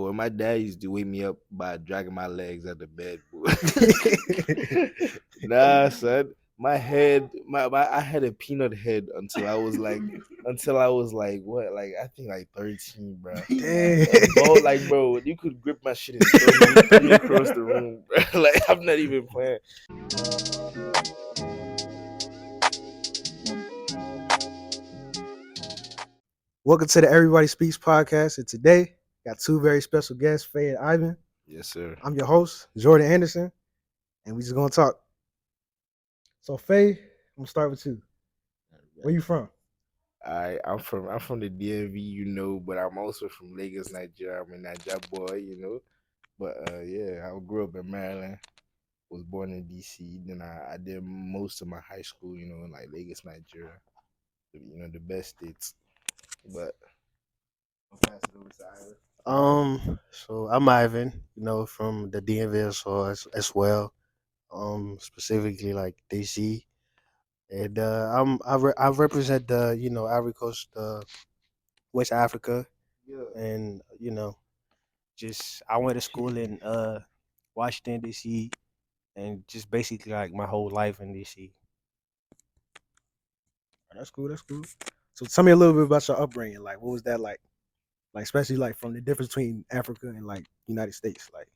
boy. My dad used to wake me up by dragging my legs out the bed, boy. Nah, son. My head, I had a peanut head until I was like what, like I think like 13, bro. Damn. Like bro, you could grip my shit and throw me across the room, bro. Like I'm not even playing. Welcome to the Everybody Speaks podcast. And today, got two very special guests, Feyi and Ivan. Yes, sir. I'm your host, Jordan Anderson, and we just gonna talk. So, Feyi, I'm gonna start with you. Where you from? I'm from the DMV, but I'm also from Lagos, Nigeria. I'm a Niger boy. But yeah, I grew up in Maryland. Was born in DC. Then I did most of my high school, in like Lagos, Nigeria. The best states. But I'll pass it over to Ira. So I'm Ivan, from the DMV as well. Specifically like DC, and I represent the Ivory Coast, West Africa, Yeah. and just I went to school in Washington DC, and just basically like my whole life in DC. That's cool. That's cool. So, tell me a little bit about your upbringing. Like, what was that like? Like, especially like from the difference between Africa and like United States. Like,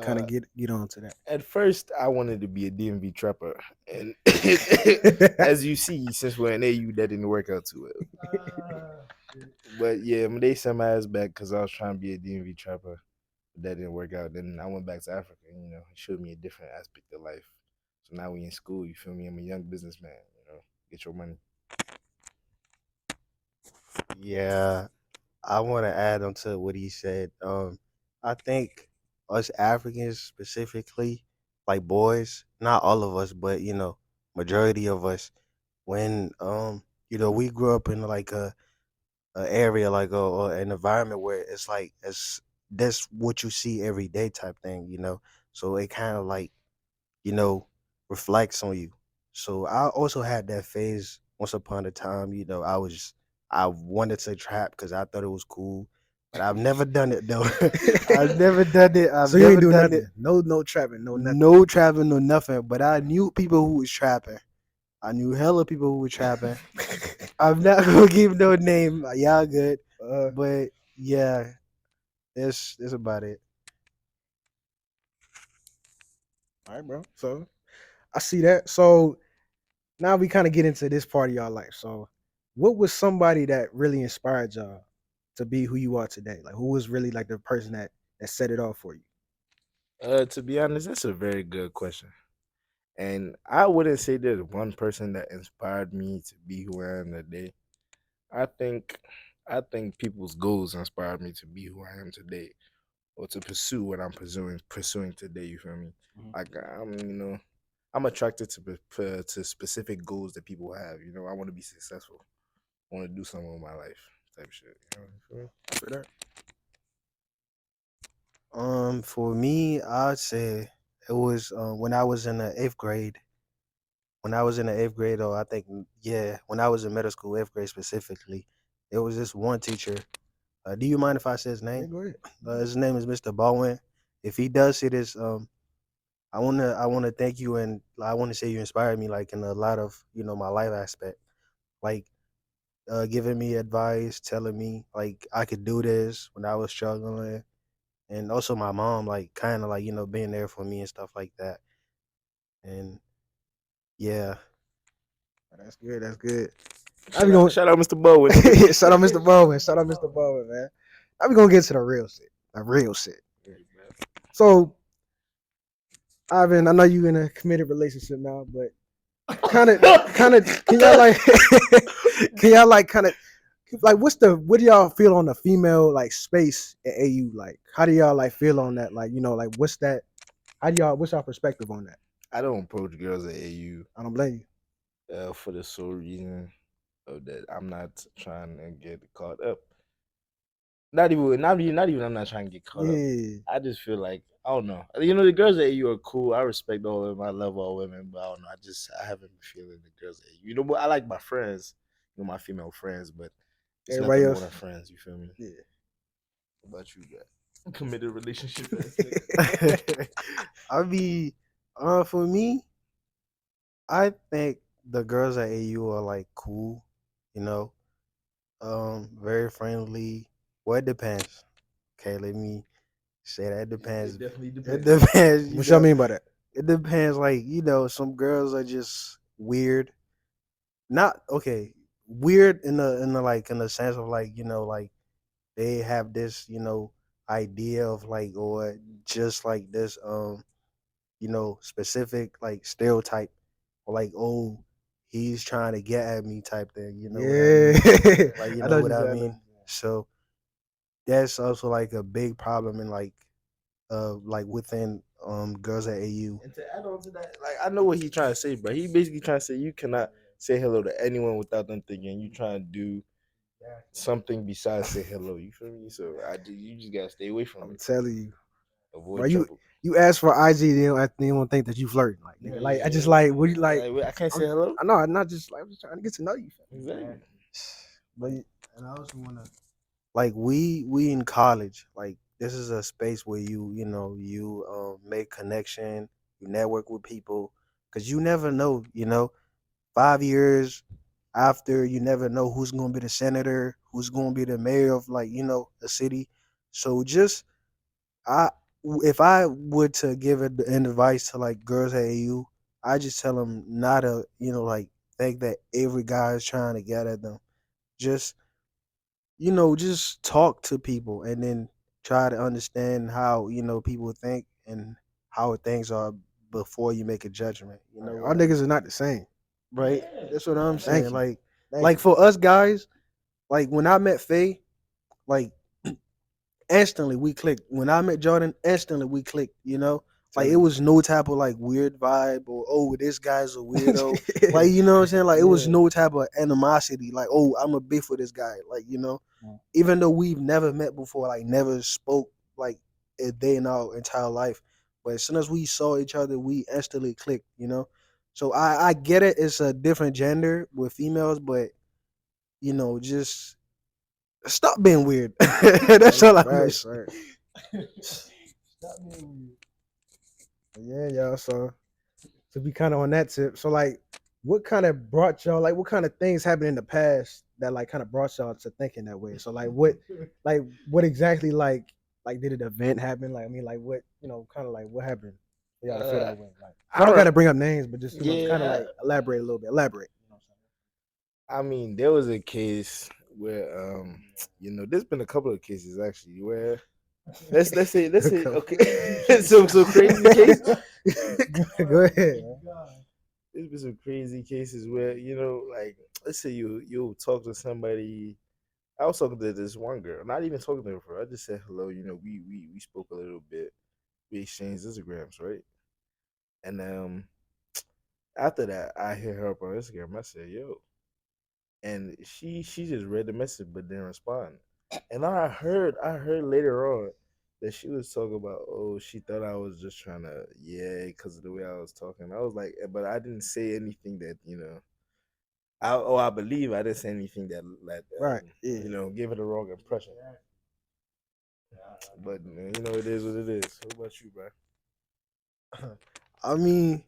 kind of Uh, get on to that. at first, I wanted to be a DMV trapper, and as you see, since we're in AU, that didn't work out too well. But yeah, they sent my ass back because I was trying to be a DMV trapper. But that didn't work out. Then I went back to Africa. It showed me a different aspect of life. So now we in school. You feel me? I'm a young businessman. Get your money. Yeah, I want to add on to what he said. I think us Africans specifically, like boys, not all of us, but majority of us, when we grew up in like a area like or an environment where it's like it's that's what you see every day type thing. So it kind of like you know reflects on you. So I also had that phase once upon a time. I wanted to trap because I thought it was cool, but I've never done it though. I've never done it. I've So you ain't never do done it. nothing. No trapping. No nothing. No trapping, no nothing. But I knew people who was trapping. I knew hella people who were trapping. I'm not gonna give no name. Y'all good, but yeah, that's about it. All right, bro. So I see that. So now we kind of get into this part of y'all life. So, what was somebody that really inspired y'all to be who you are today? Like, who was really like the person that set it off for you? To be honest, that's a very good question. And I wouldn't say there's one person that inspired me to be who I am today. I think I think people's goals inspired me to be who I am today, or to pursue what I'm pursuing today. You feel me? Mhm. Like I'm attracted to specific goals that people have. I want to be successful. I want to do something with my life, type shit. You feel me? For that. For me, I'd say it was when I was in the eighth grade. When I was in the eighth grade, or I think when I was in middle school, eighth grade specifically, there was this one teacher. Do you mind if I say his Yeah, name? go ahead. His name is Mr. Baldwin. If he does see this, I wanna thank you, and I wanna say you inspired me like in a lot of my life aspect, like giving me advice, telling me like I could do this when I was struggling, and also my mom like kind of like being there for me and stuff like that, and yeah. That's good. That's good. Now we Shout out, going shout out, Mr. Bowen. shout out Mr. Bowen. Shout out Mr. Bowen, man. Now we gonna get to the real shit. The real shit. So, Ivan, I know you in a committed relationship now, but kind of, can y'all like, can y'all like, kind of, like, what do y'all feel on the female like space at AU? Like, how do y'all like feel on that? Like, like, what's that? What's your perspective on that? I don't approach girls at AU I don't blame for the sole reason of that I'm not trying to get caught up. Not even. I'm not trying to get caught up. you. I just feel like I don't know. The girls at AU are cool. I respect all of them. I love all women, but I don't know. I haven't been feeling the girls at AU. But I like my friends. My female friends, but Yeah. it's Everybody nothing more else. than friends. You feel me? Yeah. What about you, guys? Committed relationship ass nigga. I mean, for me, I think the girls at AU are like cool, you know, very friendly. Well, it depends. Okay, let me say that it It depends. definitely It depends. depends, you What y'all know. mean by that? It depends. Like, some girls are just weird. Not okay. Weird in the like in the sense of like, like they have this, idea of like or just like this specific like stereotype or like, oh, he's trying to get at me type thing, you know what I Yeah, mean? Like, you I know know what what you I said. I know what mean? you said. So that's also like a big problem in like within girls at AU. And to add on to that, like I know what he's trying to say, but he basically trying to say you cannot say hello to anyone without them thinking you trying to do something besides say hello. You feel me? So you just gotta stay away from I'm it. telling you, bro. Avoid You trouble. you ask for IG, they don't think that you flirting, like nigga. Like I just like what you like. Like, wait, I can't I'm, say hello. I know I'm not just like I'm just trying to get to know you, fam. Exactly. But and I also wanna like we in college, like this is a space where you make connection, you network with people, because you never know, 5 years after, you never know who's going to be the senator, who's going to be the mayor of like a city. So just I if I were to give an advice to like girls at AU, I just tell them not to like think that every guy is trying to get at them. Just just talk to people and then try to understand how people think and how things are before you make a judgment. You know All what I niggas mean? are not the same. Right? That's what I'm Thank saying. you, Like, thank like you. for us guys, like when I met Faye, like instantly we clicked. When I met Jordan, instantly we clicked. Like it Telling was no type of like weird vibe or, oh, this guy's a weirdo. you. Like, you know what I'm saying? Like it was Yeah. no type of animosity. Like, oh, I'm a beef with this guy. Like, even though we've never met before, like never spoke like a day in our entire life, but as soon as we saw each other, we instantly clicked. So I get it. It's a different gender with females, but just stop being weird. That's Hey, all I'm gonna facts, say. right? Stop being weird. Yeah, y'all. So to be kind of on that tip, so like, what kind of brought y'all like what kind of things happened in the past that like kind of brought y'all to thinking that way? So like what exactly like did an event happen? Like I mean, like what kind of like what happened for y'all to feel Uh, that way? Like y'all I don't got to don't. bring up names, but just kind of Yeah. like elaborate a little bit. Elaborate. I mean, there was a case where there's been a couple of cases actually where let's say okay, so crazy case. Go ahead. There's been some crazy cases where like let's say you talk to somebody. I was talking to this one girl, not even talking to her. I just said hello. We spoke a little bit. We exchanged Instagrams, right? And after that, I hit her up on Instagram. I said, "Yo," and she just read the message but didn't respond. And I heard later on that she was talking about, oh, she thought I was just trying to, yeah, because of the way I was talking. I was like, but I didn't say anything that I believe I didn't say anything that Right. Yeah. gave it a wrong impression. But it is what it is. What about you, bro? I mean,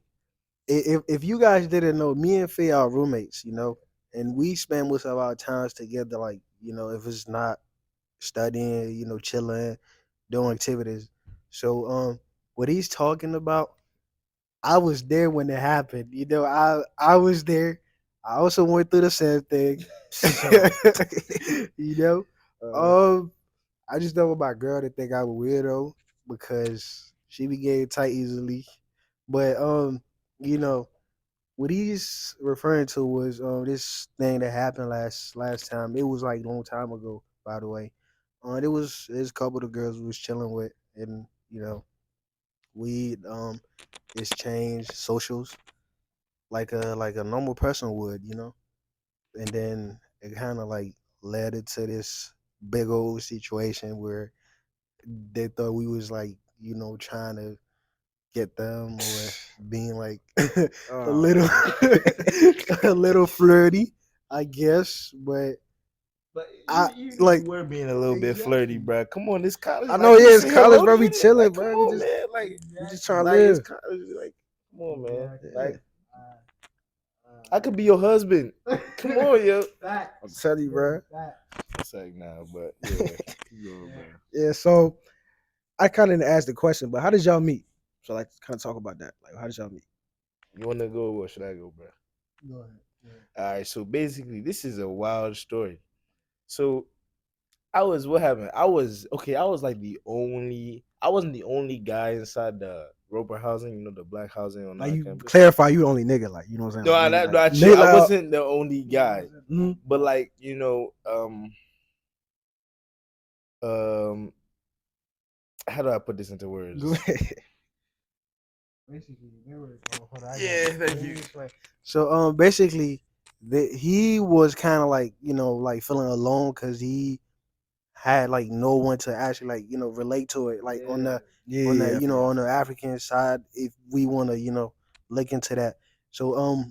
if you guys didn't know, me and Faye are roommates, and we spend most of our times together. Like, if it's not studying, chilling, doing activities. So, what he's talking about, I was there when it happened. I was there. I also went through the same thing. So, you know, uh, um, I just don't want my girl to think I'm a weirdo because she be getting tight easily. But you know, what he's referring to was this thing that happened last time. It was like a long time ago, by the way. There's a couple of girls we was chilling with, and we exchanged socials like a normal person would, and then it kind of like led into this big old situation where they thought we was like trying to get them or being like a oh little man. a little flirty, I guess. But But I you like. were being a little bit flirty, bro. Come on, this college. I Like, know, you yeah, it's sit here college, bro. We holding, chilling, like, come bro. on, man. Like, We just trying to like it's live. college. Like, come on, man. Yeah. Like, I could be your husband. Come on, yo. I'm telling you, bro. It's like, nah, but yeah, keep going, bro. Yeah. So I kind of asked the question, but how did y'all meet? So like, kind of talk about that. Like, how did y'all meet? You want to go or should I go, bro? Go ahead. All right. So basically, this is a wild story. So what happened? I was okay. I was like the only. I wasn't the only guy inside the Roper housing. You know, the black housing on Like our you campus. clarify, you the only nigga. Like you know what I'm No, saying? Like, no, actually, nigga, I like, wasn't the only guy. mhm. But like um, how do I put this into words? Go ahead. Basically, they were. Oh, hold on, I got Yeah, it. thank Let me you. explain. So basically, he was kind of like like feeling alone because he had like no one to actually like relate to it like on the Yeah. on the African side if we want to look into that. So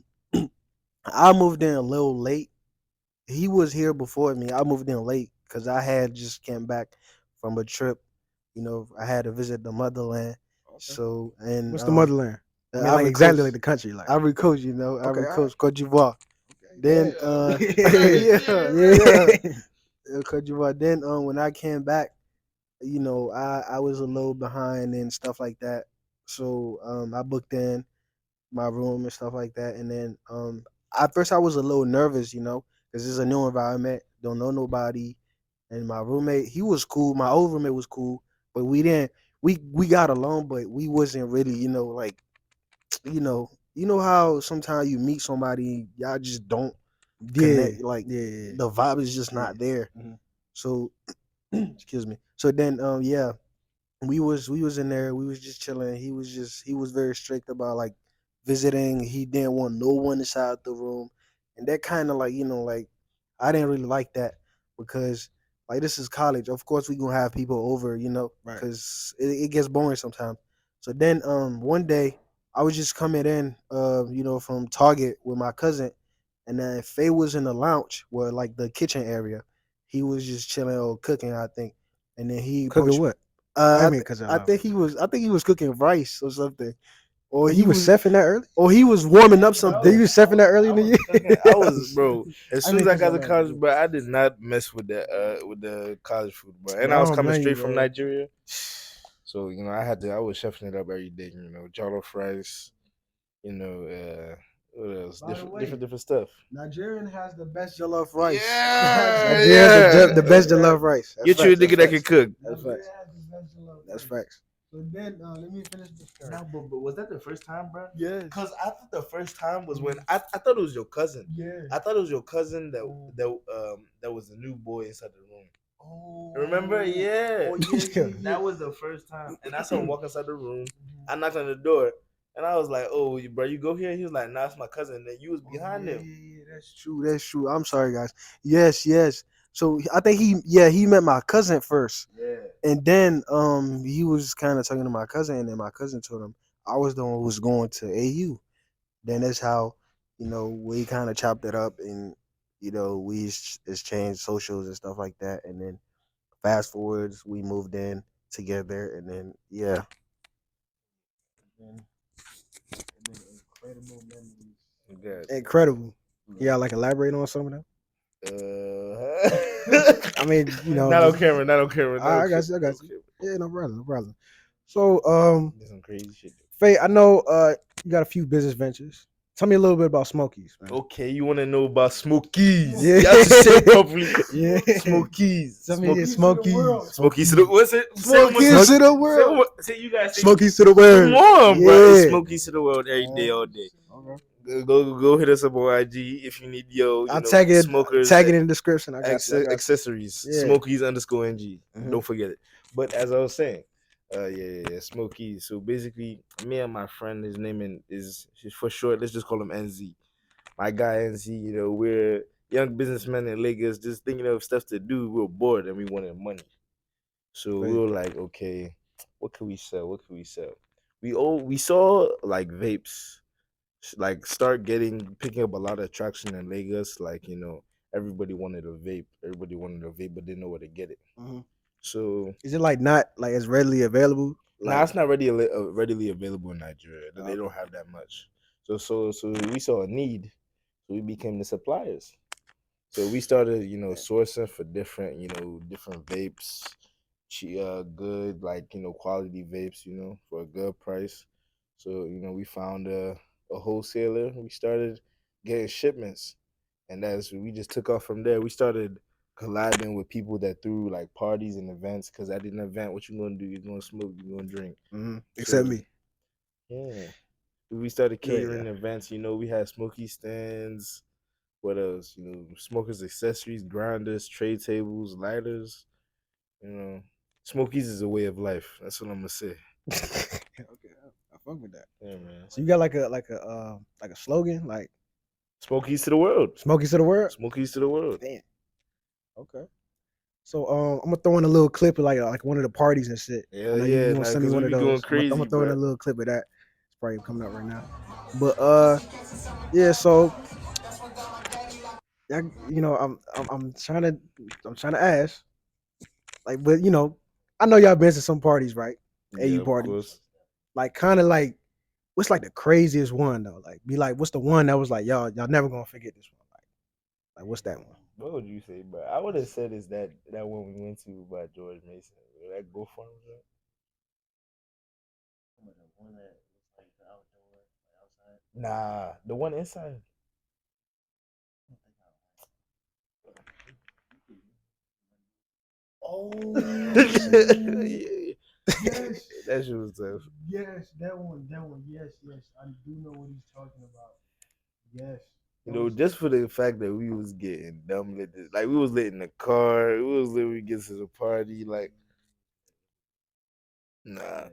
I moved in a little late. He was here before me. I moved in late because I had just came back from a trip. I had to visit the motherland. So and What's the motherland? I mean, like Ivory exactly Coast, like the country. Like, Ivory Coast, okay, Ivory all right. Coast, Cote d'Ivoire. Then Yeah. Cote d'Ivoire. Then when I came back, I was a little behind and stuff like that. So I booked in my room and stuff like that. And then at first I was a little nervous, because it's a new environment, don't know nobody. And my roommate, he was cool. My old roommate was cool, but we didn't. We got along, but we wasn't really, like, how sometimes you meet somebody, y'all just don't Yeah. connect. Like Yeah. the vibe is just Yeah. not there. Mhm. So excuse me. So then yeah, we was in there, we was just chilling. He was very strict about like visiting. He didn't want no one inside the room. And that kind of like, like I didn't really like that because like this is college. Of course we gonna have people over, Right. because it gets boring sometimes. So then one day I was just coming in from Target with my cousin, and then Faye was in the lounge where like the kitchen area. He was just chilling or cooking, I think. And then he Cooking approached. what? I mean, cause I think he was. I think he was cooking rice or something, or you was chefing that early. he was warming up Did something. you was chefing that early in the I was, year? bro. As I soon mean, as I cause got I to love college, it. bro, I did not mess with the college food, bro. And Bro, I I was don't coming blame you, straight from bro. Nigeria, so I was chefing it up every day. Jollof rice. What else? By the way, Different stuff. Nigerian has the best jollof rice. Yeah, Nigeria has the best yeah. jollof rice. That's Get you a facts. That's nigga that can facts. cook. That's Nigeria facts. has the best jollof That's rice. facts. So then, let me finish the story. No, but was that the first time, bro? Yes. Because I thought the first time was when I thought it was your cousin. Yeah. I thought it was your cousin that was the new boy inside the room. Remember? Yeah. Oh, yeah. That was the first time. And I saw him walk inside the room. I knocked on the door. And I was like, "Oh, bro, you go here?" He was like, "Nah, it's my cousin." And then you was behind yeah, him. yeah, that's true. That's true. I'm sorry, guys. Yes, yes. So I think he met my cousin first, Yeah. and then he was kind of talking to my cousin, and then my cousin told him I was the one who was going to AU. Then that's how we kind of chopped it up, and we exchanged socials and stuff like that, and then fast forwards we moved in together, and then yeah. And then incredible memories. Good. Incredible. Yeah, like elaborate on some of them. I mean, Not on just, camera. Not on camera. Not on I got you. I camera. got you. Yeah, no problem. No problem. So, Did some crazy shit. Faye, I know you got a few business ventures. Tell me a little bit about Smokies, man. Okay, you want to know about Smokies? Yeah. You have to say it properly. Yeah. Smokies. Tell me Smokies. Smokies. Smokies to the what's it? Smokies to the world. Say you guys say Smokies to the world. come on, bro. It's Yeah. Smokies to the world every day, all day. Okay. Go hit us up on IG if you need I'll tag it smokers in the description. I got you. I got you. accessories. Yeah. Smokies underscore NG. Mhm. Don't forget it. But as I was saying, yeah, Smokies. So basically, me and my friend, his name is for short. Let's just call him NZ. My guy NZ. We're young businessmen in Lagos, just thinking of stuff to do. We were bored and we wanted money. So we were like, okay, what can we sell? What can we sell? We saw like vapes like start picking up a lot of traction in Lagos, like everybody wanted a vape. Everybody wanted a vape, but didn't know where to get it. Hmm. So Is it like not like as readily available? now Like it's not readily available in Nigeria. They okay. don't have that much. So we saw a need, so we became the suppliers. So we started, sourcing for different, different vapes, good, like, quality vapes, for a good price. So, we found a wholesaler. We started getting shipments. And as we just took off from there, we started collabing with people that threw like parties and events. Because at an event, what you gonna do? You're gonna smoke, you're gonna drink. Except So me. yeah, we started Yeah, yeah. catering events. We had smoky stands. What else? Smokers accessories, grinders, tray tables, lighters. You know, Smokies is a way of life. That's what I'm gonna say. Okay, I fuck with that. Yeah, man. So you got like a slogan like Smokies to the world. Smokies to the world. Smokies to the world. Damn. Okay. So I'm gonna throw in a little clip of like one of the parties and shit. I Hell know you yeah, want to nah, send me cause we one of be going those. I'm crazy, gonna throw in a bro. little clip of that. It's probably coming up right now. But yeah. So I'm trying to ask like, but I know y'all been to some parties, right? Yeah, AU of parties. course. Like kind of like what's like the craziest one though? Like be like, what's the one that was like y'all never gonna forget this one? Like what's that one? What would you say, bro? I would have said is that one we went to by George Mason. That Go Farm, bro. Nah, the one inside. Oh Yeah, yes, that shit was tough. yes, that one, yes, yes. I do know what he's talking about. Yes. Just for the fact that we was getting dumb lit, like we was lit in the car, we was lit when we get to the party, like nah.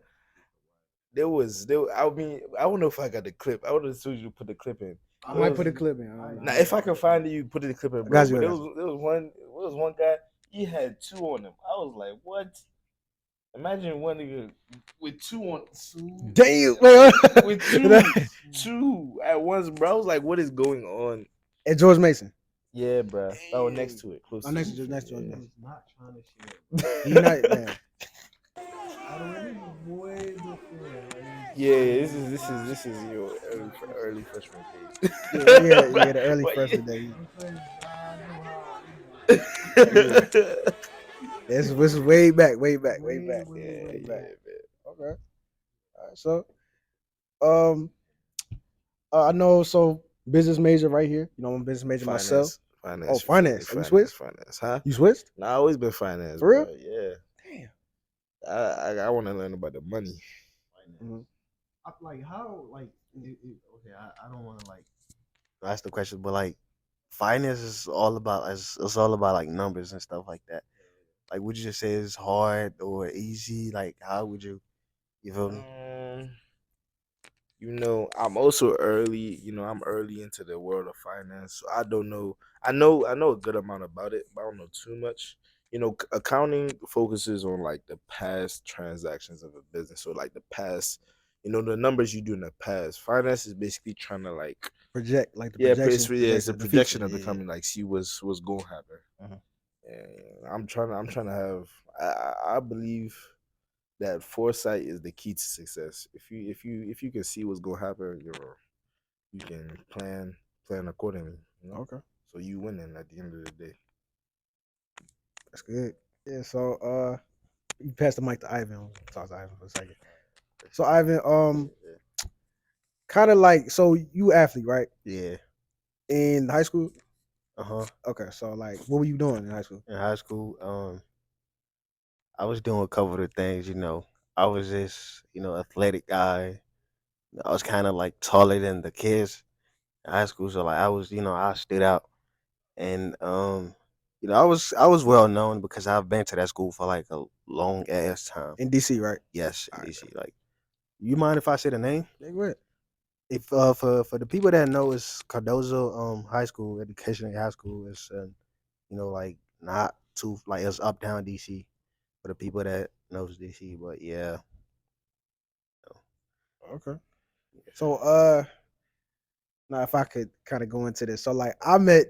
I mean, I don't know if I got the clip. I would have told you to put the clip in. I There might was put a clip in. I don't Now, know. if I can find it, you put it the clip in, I bro. got you. But I there got was you. there was one guy. He had two on him. I was like, what? Imagine one nigga with two on Damn, man. with two at once, bro. I was like, what is going on? And George Mason. Yeah, bro. Oh, next Dang. to it, close Oh, to next it. to George, next to George Yeah. Mason. Not trying to share. He not damn. I don't know. This is way before. Yeah, this is your early freshman days. Yeah, the early But freshman days. Yeah, yeah. this is way back, way back, way back, Yeah, way back. yeah, man. Okay. All right. So, um, I know. So, business major right here. I'm a business major myself. Finance, Oh, finance, you feel me? finance. Are you Finance, switched? finance, huh? You switched Nah, I always been finance, for real? bro. Yeah, Damn. I want to learn about the money. Mhm. Like how like okay, I don't want to like ask the question, but like finance is all about it's all about like numbers and stuff like that. Like would you just say it's hard or easy? Like how would you feel me? Um, I'm also early. I'm early into the world of finance, so I don't know. I know a good amount about it, but I don't know too much. Accounting focuses on like the past transactions of a business, or like the past, the numbers you do in the past. Finance is basically trying to like, Project like the yeah, it's projection a of the future. projection of the Yeah. company, like see what's going to happen. Mhm. And I'm trying to have. I believe that foresight is the key to success. If you can see what's gonna happen, you can plan accordingly. Okay, So you winning at the end of the day. that's good. Yeah. So, you pass the mic to Ivan. We'll talk to Ivan for a second. So, Ivan, kind of like, so you athlete, right? Yeah. In high school. Uh-huh. Okay, so like, what were you doing in high school? In high school, I was doing a couple of things, I was this, athletic guy. I was kind of like taller than the kids in high school, so like I was, I stood out. And I was well known because I've been to that school for like a long ass time. In DC, right? Yes, All in right, DC. Like, you mind if I say the name? yeah, go ahead. If for the people that know, it's Cardozo High School, Education High School. It's like not too like it's uptown DC for the people that knows DC. But yeah, Okay. So, now if I could kind of go into this, so like, I met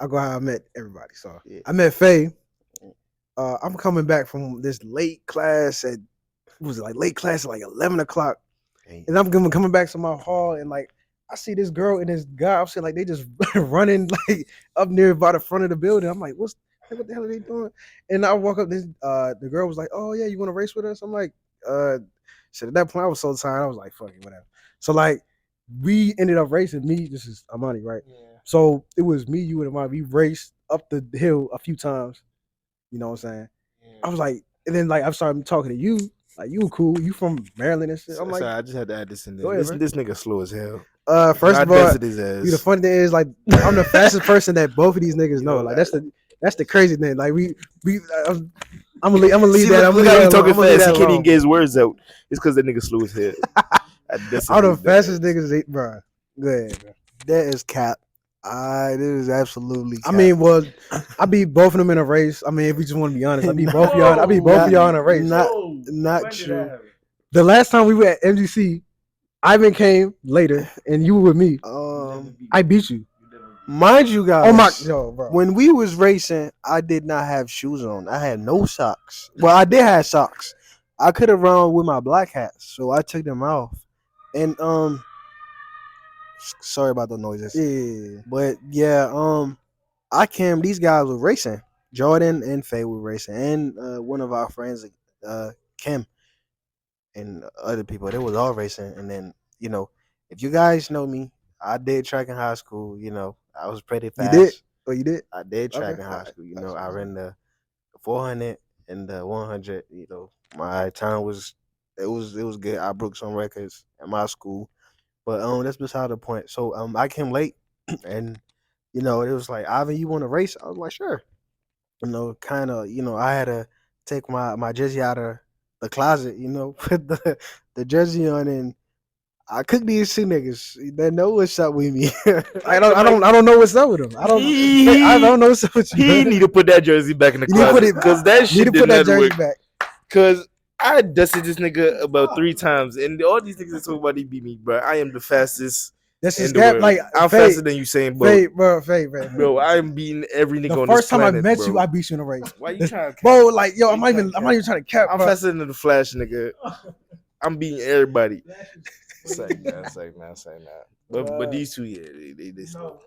I'll go how I met everybody. So Yeah. I met Feyi. I'm coming back from this late class at what was it like late class at like 11 o'clock, Hey. and I'm coming back to my hall and like I see this girl and this guy. I'm saying like they just running like up near by the front of the building. I'm like, what the hell are they doing? And I walk up. This the girl was like, oh yeah, you want to race with us? I'm like, so at that point I was so tired. I was like, fuck it, whatever. So like we ended up racing. Me, this is Amani, right? Yeah. So it was me, you, and Amani. We raced up the hill a few times. You know what I'm saying? I was like, and then like I started talking to you. Like you cool. You from Maryland and shit. I'm like, Sorry, I just had to add this in there. Go ahead, This nigga slow as hell. first I of all, dusted his ass. the funny thing is like I'm the fastest person that both of these niggas know. Yo, Like that's the crazy thing. Like I'm gonna leave See, that. I'm look gonna how leave he that talking alone. fast. He can't even get his words out. It's because that nigga slow as hell. I'm the fastest niggas, bro. Go ahead, bro. That is cap. That is absolutely cap. I mean, well, I beat both of them in a race. I mean, if we just want to be honest, I beat both of y'all. I beat both of y'all in a race. Not true. The last time we were at MGC, Ivan came later, and you were with me. I beat you. Mind you guys, Oh my, yo, bro. when we was racing, I did not have shoes on. I had no socks. Well, I did have socks. I could have run with my black hats, so I took them off. And sorry about the noises. Yeah. But yeah, I came. These guys were racing. Jordan and Feyi were racing, and one of our friends, Kim, and other people. They was all racing. And then if you guys know me, I did track in high school. I was pretty fast. You did? Oh, you did? I did track Okay. in high school. That's I awesome. ran the 400 and the 100. My time was it was good. I broke some records at my school, but that's beside the point. So I came late, and it was like, Ivan, you want to race? I was like, sure. Kind of. I had to take my jersey out of the closet. Put the jersey on, and I cooked these two niggas. They know what's up with me. I don't know what's up with him. I don't know what's up with you. He need to put that jersey back in the You need to put closet it because that You shit need to did put that not jersey work. back. Because I dusted this nigga about 3 times, and all these niggas that talk about he beat me, bro. I am the fastest That's in just the that. world. Like I'm Feyi, faster than Usain Bolt, Feyi. bro. I am beating every nigga The on this first time I planet, met bro. you, I beat you in a race. Why you trying to Bro, like yo, Why I'm you not even trying to cap. I'm bro. faster than the Flash, nigga. I'm beating everybody. Say nah. But these two, yeah, they slow.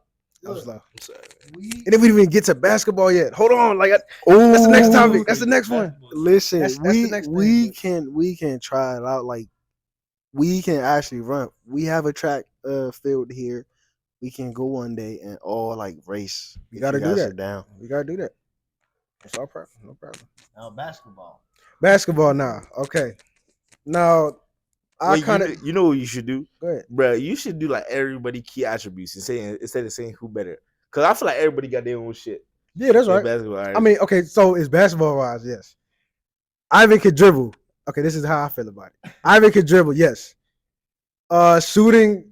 I'm slow. I'm sorry. And then we didn't even get to basketball yet. Hold on, like that's the next topic. That's the next one. Listen, That's the next we thing. we can try it out. Like we can actually run. We have a track field here. We can go one day and all like race. We if gotta you do guys that. sit down. We gotta do that. That's all problem. No problem. Now basketball. Basketball now. Okay. Now I Wait, kind of you know what you should do, go ahead. bro? You should do like everybody key attributes and saying instead of saying who better, because I feel like everybody got their own shit. Yeah, that's in right. basketball, all right? I mean, okay, so it's basketball wise, yes. Ivan could dribble. Okay, this is how I feel about it. Ivan could dribble, yes. Shooting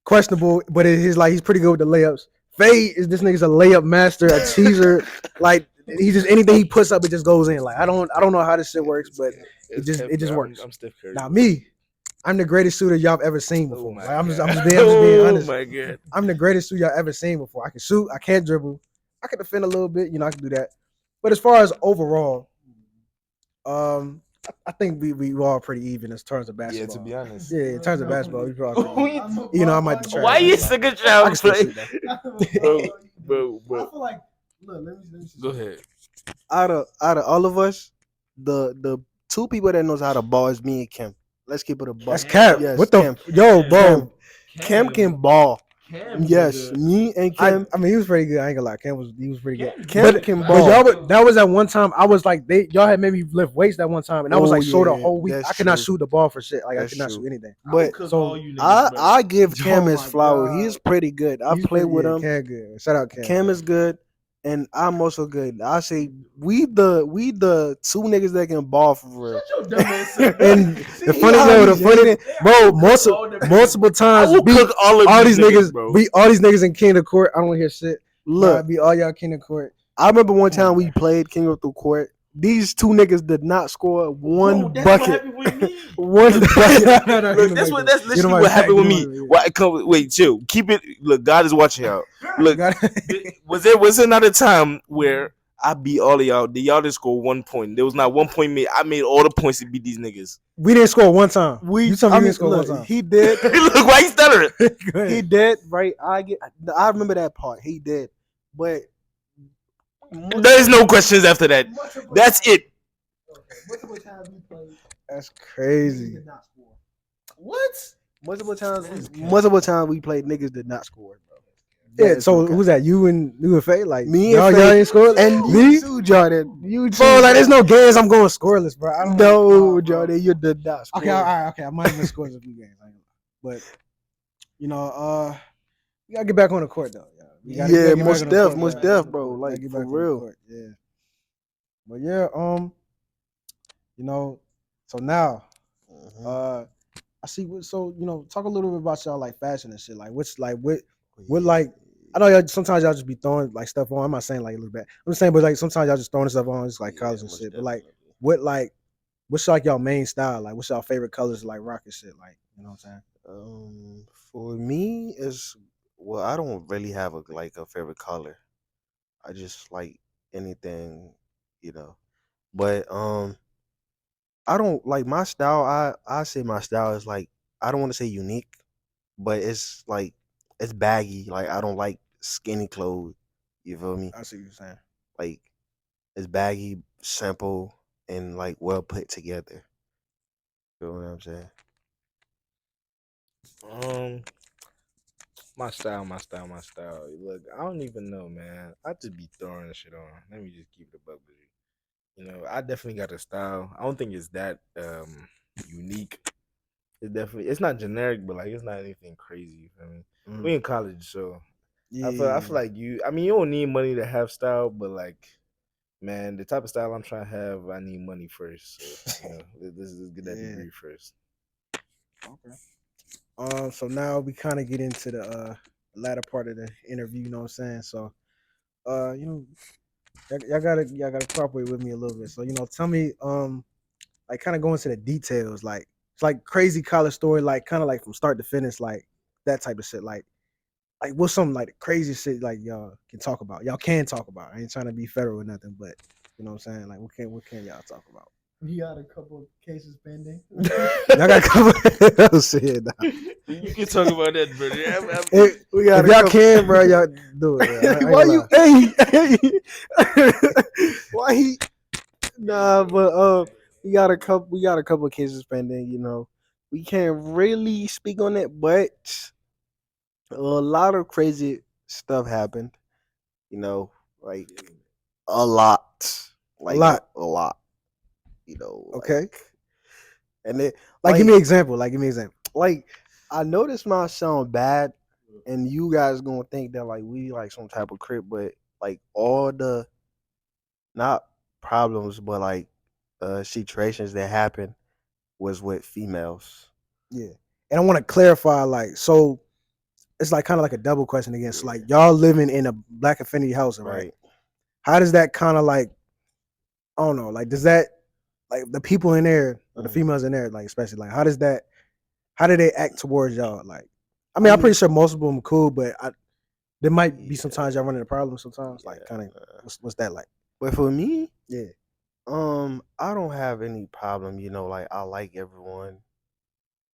questionable, but he's pretty good with the layups. Feyi is this nigga's a layup master, a teaser. Like he just anything he puts up, it just goes in. Like I don't know how this shit works, but it just works. I'm Steph Curry. Now me, I'm the greatest shooter y'all have ever seen Oh before. my Like, I'm just God. being honest. Oh my god. I'm the greatest shooter y'all ever seen before. I can shoot, I can't dribble, I can defend a little bit, I can do that. But as far as overall, I think we all pretty even in terms of basketball. Yeah, to be honest. Yeah, in terms of basketball, we probably pretty even. I might be trash. Why you sick of I child can still play? shoot, though. Bro. feel like look, let me Go ahead. Out of all of us, the two people that knows how to ball is me and Kim. Let's keep it a ball. That's Cap. Yes, What the Kim. yo, bro? Kim can ball. Yes, me and Kim. I mean, he was pretty good. I ain't gonna lie, he was pretty good. Kim can But ball. that was at one time. I was like, y'all had made me lift weights that one time, and I was Oh, like, so the yeah, whole week that's I could not true. shoot the ball for shit. Like That's I could not true. shoot anything. But So I give Kim Oh his my flower. God. He's pretty good. I he's play pretty- with yeah, him. Cam good. Shout out Cam. Cam is good, and I'm also good. I say we the two niggas that can ball for real. And the funny thing, bro, multiple I times will beat cook all these niggas, bro. beat all these niggas in Kingdom Court. I don't want to hear shit. Look, Beat all y'all Kingdom Court. I remember one time we played King of the Court. These two niggas did not score one bucket. One. No, Look, that's literally what happened with me. Why? Wait, chill. Keep it. Look, God is watching out. Look, was there not a time where I beat all of y'all? Did y'all just score 1 point? There was not 1 point made. I made all the points to beat these niggas. We didn't score one time. You told me I we mean, didn't score look, one time. he did. Look, why you stuttering? Go ahead. He did, right? I remember that part. He did, but There's no questions after that. That's it. That's crazy. what? Multiple times we played, niggas did not score, bro. Yeah. So who's that? You and Faye? Like Me y'all, and y'all Faye, ain't scored. and me? you too, Jordan. You too. Bro, like there's no games. I'm going scoreless, bro. I don't No, Jordan, you did not score. Okay, all right, okay. I might have been scored a few games, but you gotta get back on the court though. You gotta get back most on the court, most bro. def, bro. Gotta Like get for back on the real. court, yeah. But yeah, so now, I see. So talk a little bit about y'all like fashion and shit. Like what's like what like. I know y'all sometimes y'all just be throwing like stuff on. I'm not saying like a little bit. I'm just saying, but like sometimes y'all just throwing stuff on. It's like colors and most shit. But like, definitely. what's like y'all main style? Like, what's y'all favorite colors? Like rock and shit. Like, you know what I'm saying? For me, is well, I don't really have a favorite color. I just like anything, you know. But I don't like my style. I say my style is like, I don't want to say unique, but it's like it's baggy. Like I don't like skinny clothes. You feel me? I see what you're saying. Like it's baggy, simple, and like well put together. You know what I'm saying? Um, my style. Look, I don't even know, man. I just be throwing shit on. Let me just keep it a buck with you. I definitely got a style. I don't think it's that unique. It's not generic, but like it's not anything crazy. You feel me? We in college, so I feel like you. I mean, you don't need money to have style, but like, man, the type of style I'm trying to have, I need money first. So let's get that degree first. Okay. So now we kind of get into the latter part of the interview. You know what I'm saying? So, y'all gotta cooperate with me a little bit. So, tell me, like, kind of go into the details. Like, it's like crazy college story, like, kind of like from start to finish, like that type of shit. Like what's some like the crazy shit like y'all can talk about? Y'all can talk about. I ain't trying to be federal or nothing, but you know what I'm saying? Like, what can y'all talk about? We got a couple of cases pending. Y'all got cover. Oh shit. Nah. You can talk about that, brother. We got If y'all can, bro, y'all do it. Bro. I ain't Why gonna you? lie. Hey, why he? Nah, but we got a couple of cases pending. You know, we can't really speak on it, but a lot of crazy stuff happened. You know, like a lot, A lot. a lot. You know, Okay. and it Like, give me an example. Like, give me an example. like I know this might sound bad, and you guys gonna think that like we like some type of crip, but like all the not problems, but like situations that happen was with females. Yeah. And I want to clarify, like, so it's like kind of like a double question again. So like y'all living in a black affinity house, right? How does that kind of like I don't know, like does that like the people in there or the females in there, like especially like how do they act towards y'all? Like I mean, I'm pretty sure most of them cool, but there might be sometimes y'all run into problems sometimes. Like kind of what's that like? But for me, Yeah. I don't have any problem. You know, like I like everyone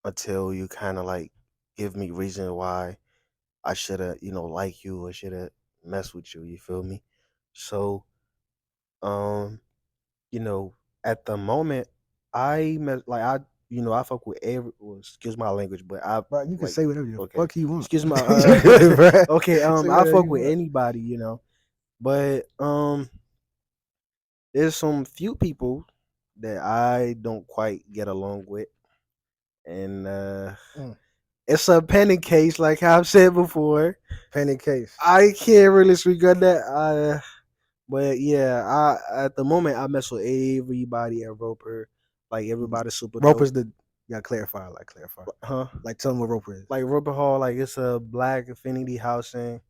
until you kind of like give me reason why I should have, like you or should have mess with you. You feel me? So, um, you know, at the moment, I fuck with every. Well, excuse my language, but I Bro, you can like say whatever the okay. fuck you want. Excuse my Bruh. okay. Say I whatever fuck you with want. anybody, but there's some few people that I don't quite get along with, and Mm. it's a pending case, like I've said before. Pending case. I can't really speak on that. But yeah, I at the moment I mess with everybody at Roper, like everybody's super dope. Roper's the clarify. Huh? Like tell them what Roper is. Like Roper Hall, like it's a black affinity housing,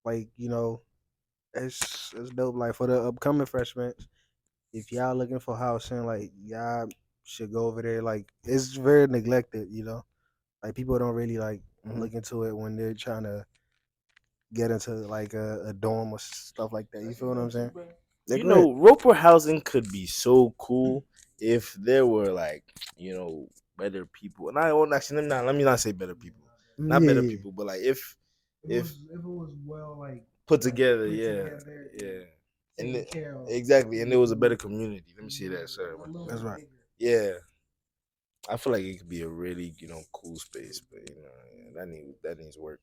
like it's dope. Like for the upcoming freshmen, if y'all looking for housing, like y'all should go over there. Like it's very neglected, Like people don't really like Mhm. look into it when they're trying to get into like a dorm or stuff like that. You feel what I'm saying? Yeah, You go ahead. know, Roper housing could be so cool if there were like, better people. And I won't actually let me not say better people. Not Yeah, better yeah. people, but like if If it was well put like, together, put yeah. together Yeah. And taken care of. exactly, and there was a better community. Let me say that, sir. A little That's bit right. bigger. Yeah. I feel like it could be a really, cool space, but yeah, that needs work.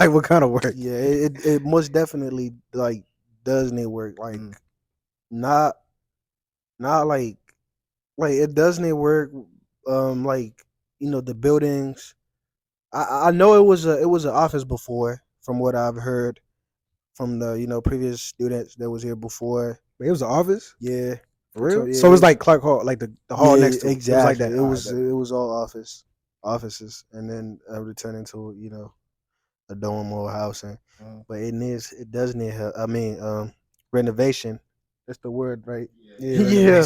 Like what kind of work? Yeah, it most definitely like does need work. Like Mm. not not like it does need work. Like the buildings. I know it was an office before, from what I've heard from the previous students that was here before. But it was an office Yeah, for so real. yeah, So it was like Clark Hall, like the hall yeah, next to it. It was like exactly. that. It All right, was bet. it was all offices, and then returned into a dorm or housing. Mm. But it does need help. I mean, renovation. That's the word, right? Yeah, Yeah,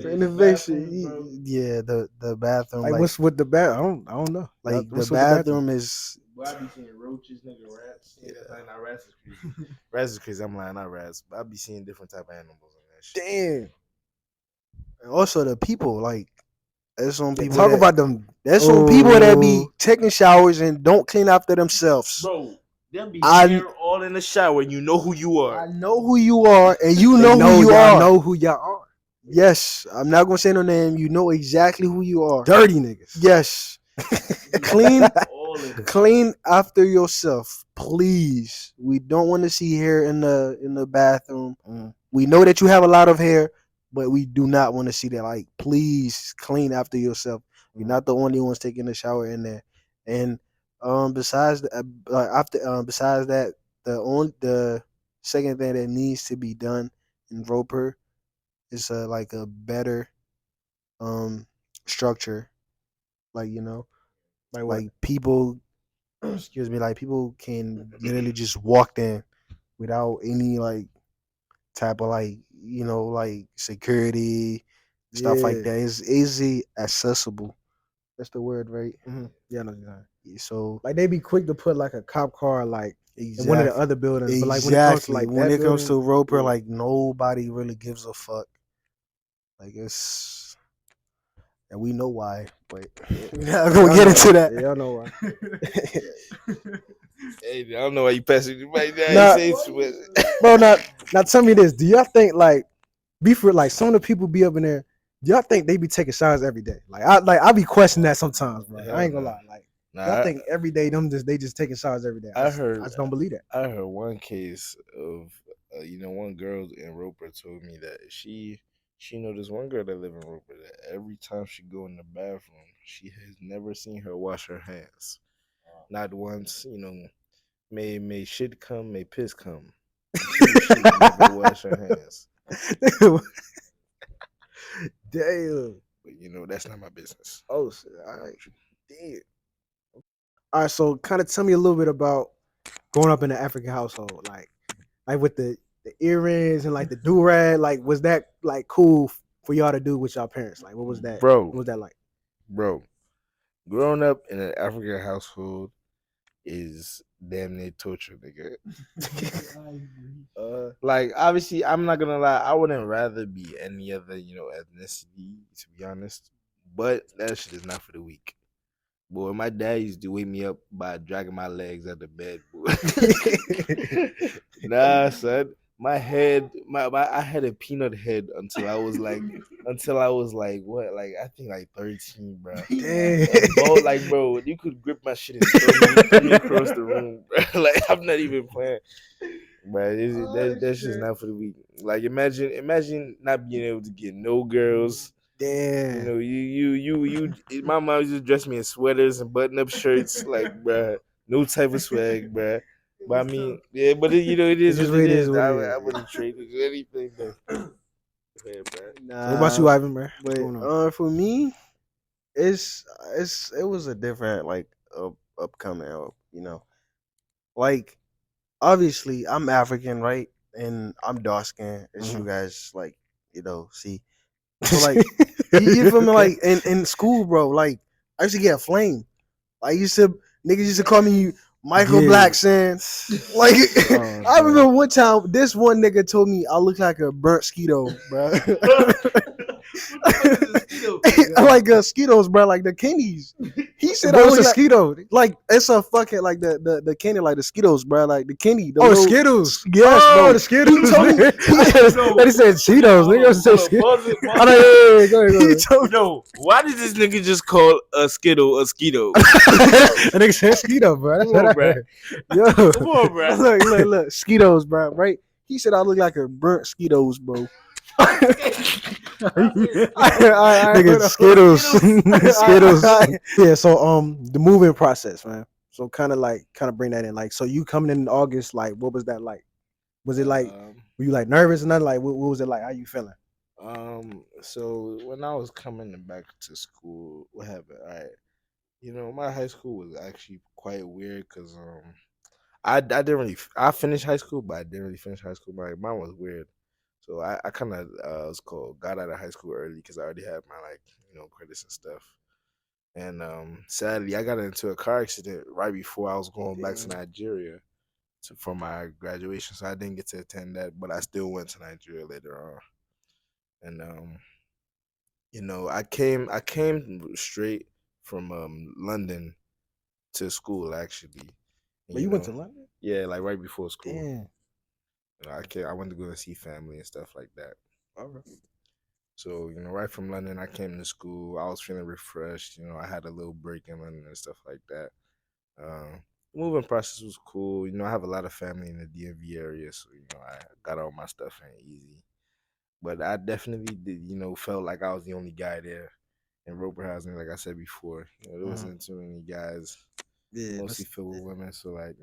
renovation. renovation. Yeah, the bathroom, Like what's with the bath? I don't know. like the What's with the bathroom? bathroom is. Boy, I be seeing roaches, nigga, rats. Yeah, that's like not rats is crazy. Rats is crazy. I'm lying, not rats. But I be seeing different type of animals in that shit. Damn. And also the people, like there's some Yeah, people talk that about them. there's some people that be Oh, taking showers and don't clean after themselves. Bro, there'll be I hair all in the shower, and you know who you I are. know who you are, and you they know who know you y'all are. know who y'all are. Yes, I'm not gonna say no name. You know exactly who you are. Dirty niggas. Yes, clean All in the clean after yourself, please. We don't want to see hair in the bathroom. Mm. We know that you have a lot of hair, but we do not want to see that. Like, please clean after yourself. You're not the only ones taking a shower in there. And besides that, the second thing that needs to be done in Roper is like a better um structure. Like Like what? like people, excuse me, like people can literally just walk in without any like type of like security stuff like Yeah. that. It's easy accessible. That's the word, right? Mm-hmm. Yeah, I know what you're saying. So Like they be quick to put like a cop car like in one of the exactly, other buildings, but like when it comes to exactly. like When that it comes building, to Roper, yeah. like nobody really gives a fuck. Like it's, and we know why, but we're not gonna Y'all get know into why. that. Yeah, y'all know why. Hey, I don't know why you passing it right now. Nah, You say it's bro, now tell me this. Do y'all think like be for like some of the people be up in there, do y'all think they be taking showers every day? I be questioning that sometimes, bro. I Hell ain't gonna no. lie. Like y'all Nah, think every day they just taking showers every day. I I heard just don't believe that. I heard one case of one girl in Roper told me that she know this one girl that live in Roper that every time she go in the bathroom, she has never seen her wash her hands. Not once, may shit come, may piss come. She never wash her hands. Damn. But that's not my business. Oh shit. All right. Damn. All right, so kind of tell me a little bit about growing up in an African household, like with the earrings and like the do rag. Like, was that like cool for y'all to do with y'all parents? Like, what was that? Bro, What was that like? bro. Growing up in an African household is damn near torture, nigga. Like obviously, I'm not gonna lie. I wouldn't rather be any other ethnicity, to be honest. But that shit is not for the weak. Boy, my dad used to wake me up by dragging my legs out the bed. Boy. Nah, son. My head, I had a peanut head until I was like what, like I think like 13, bro. Damn. Bro, like bro, you could grip my shit and throw me across the room, bro. Like I'm not even playing. But that's just not for the weak. Like imagine not being able to get no girls. Damn. My mom used to dress me in sweaters and button up shirts, like bruh, no type of swag, bruh. But I mean, yeah, but it It's is just what what it it is. is. What it I is. wouldn't trade it for anything, but yeah, bruh. So what about Nah, you, Ivan, man? What's but going on? for me, it was a different like upcoming. Like obviously I'm African, right? And I'm dark skinned, as you Mhm. guys like see. So like, you feel me? Like in school, bro. Like I used to get a flame. I used to niggas used to call me Michael Yeah. Blackson. Like Oh, I bro. remember one time this one nigga told me I look like a burnt Skeeto, bro. Like Skittles, bro, like the candies. He said I Bro, it's look a like Skeeto. like it's a fucking like the candy like the Skittles, bro, like the candy. The Oh, little, Skittles. yes, Oh, bro. the Skittles. He told me. That he said Cheetos. Nigga said Skittles. Oh, no, yeah, go ahead, go He ahead. told me. No, why did this nigga just call a Skittle a Skeeto? That nigga said Skeeto, bro. That's Come what on, I bruh. heard. Yo. Come on, bro. Look, Skittles, bro, right? He said I look like a burnt Skittles, bro. Nigga, Skittles. Skittles. Yeah, so the moving process, man. So kind of bring that in. Like, so you coming in August, like, what was that like? Was it like, were you like nervous and nothing? Like, what was it like? How you feeling? So when I was coming back to school, what happened? All right, my high school was actually quite weird because I didn't really I finished high school, but I didn't really finish high school. Mine was weird, so I kind of was called got out of high school early because I already had my credits and stuff. And sadly, I got into a car accident right before I was going back to Nigeria for my graduation, so I didn't get to attend that, but I still went to Nigeria later on. And I came straight from London to school actually. And, But you went to London? yeah, like right before school. Damn. I went to go and see family and stuff like that. All right. So, right from London, I came to school. I was feeling refreshed. I had a little break in London and stuff like that. The moving process was cool. I have a lot of family in the DMV area, so, I got all my stuff in easy. But I definitely did, felt like I was the only guy there in Roper housing, like I said before. There wasn't too many guys, Yeah. mostly filled with women. So, like,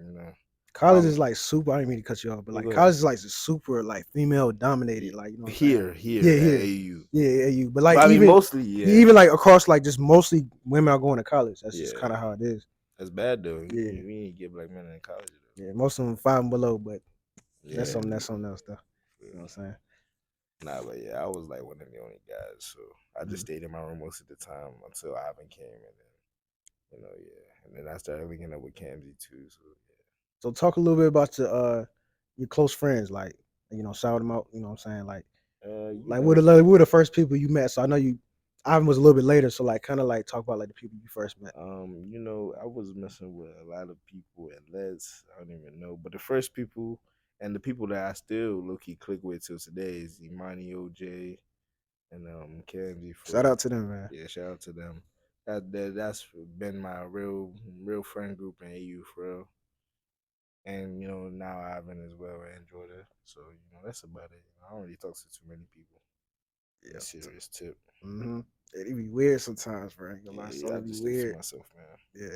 College is like super. I didn't mean to cut you off, but like Go ahead. college is like super like female dominated. Like what I'm here, saying? yeah, Yeah. at AU. Yeah, you. But like But I mean, even mostly, yeah. even like across like just mostly women are going to college. That's just Yeah. kind of how it is. That's bad though. Yeah. We need to get black men in college though. Yeah, most of them 5 and below, but Yeah. that's something else though. You know what I'm saying? Nah, but yeah, I was like one of the only guys, so I just stayed in my room most of the time until Ivan came, and then, and then I started linking up with Camzy too. So yeah. So talk a little bit about your close friends, like shout them out. You know what I'm saying? Like who were the first people you met? So I know Ivan was a little bit later, so like kind of like talk about like the people you first met. I was messing with a lot of people at Let's. I don't even know, but the first people and the people that I still low key click with till today is Imani OJ and Camzy. Shout out to them, man. Yeah, shout out to them. That's been my real friend group in AU for real. And now Ivan as well and Jordan. So that's about it. I don't really talk to too many people. Yeah, serious tip. Mm-hmm. It be weird sometimes, bro. Yeah, It I be just stick to weird. myself, man.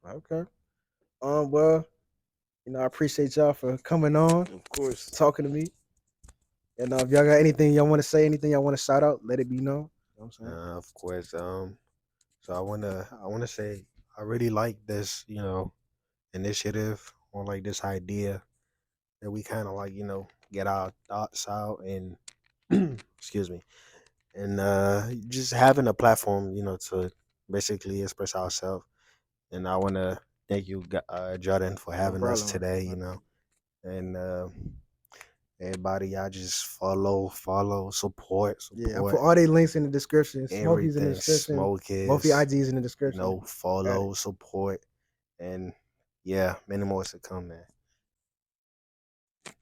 Yeah. Okay. Well, I appreciate y'all for coming on, Of course. talking to me. And if y'all got anything y'all want to say, anything y'all want to shout out, let it be known. You know what I'm saying? Of course. So I wanna say I really like this, initiative or like this idea that we kind of like, get our thoughts out and excuse me, and just having a platform, to basically express ourselves. And I want to thank you, Jordan, for having us problem. today. And everybody, y'all just follow, support. Yeah, I put all their links in the description. Smokey's in the Everything, description. Smoke is, Both your IGs in the description. follow, support, and yeah, many more to come, man.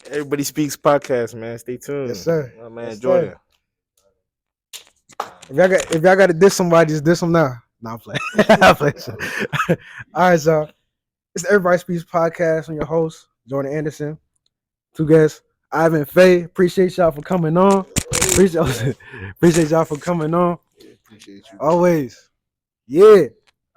Everybody Speaks podcast, man. Stay tuned. Yes, sir. My man Yes, sir. Jordan. If y'all got to diss somebody, just diss them now. No, I'm playing. I'm playing. All right, y'all. It's the Everybody Speaks podcast. I'm your host, Jordan Anderson. Two guests, Ivan Feyi. Appreciate y'all for coming on. Appreciate y'all for coming on. Appreciate you. Always. Yeah.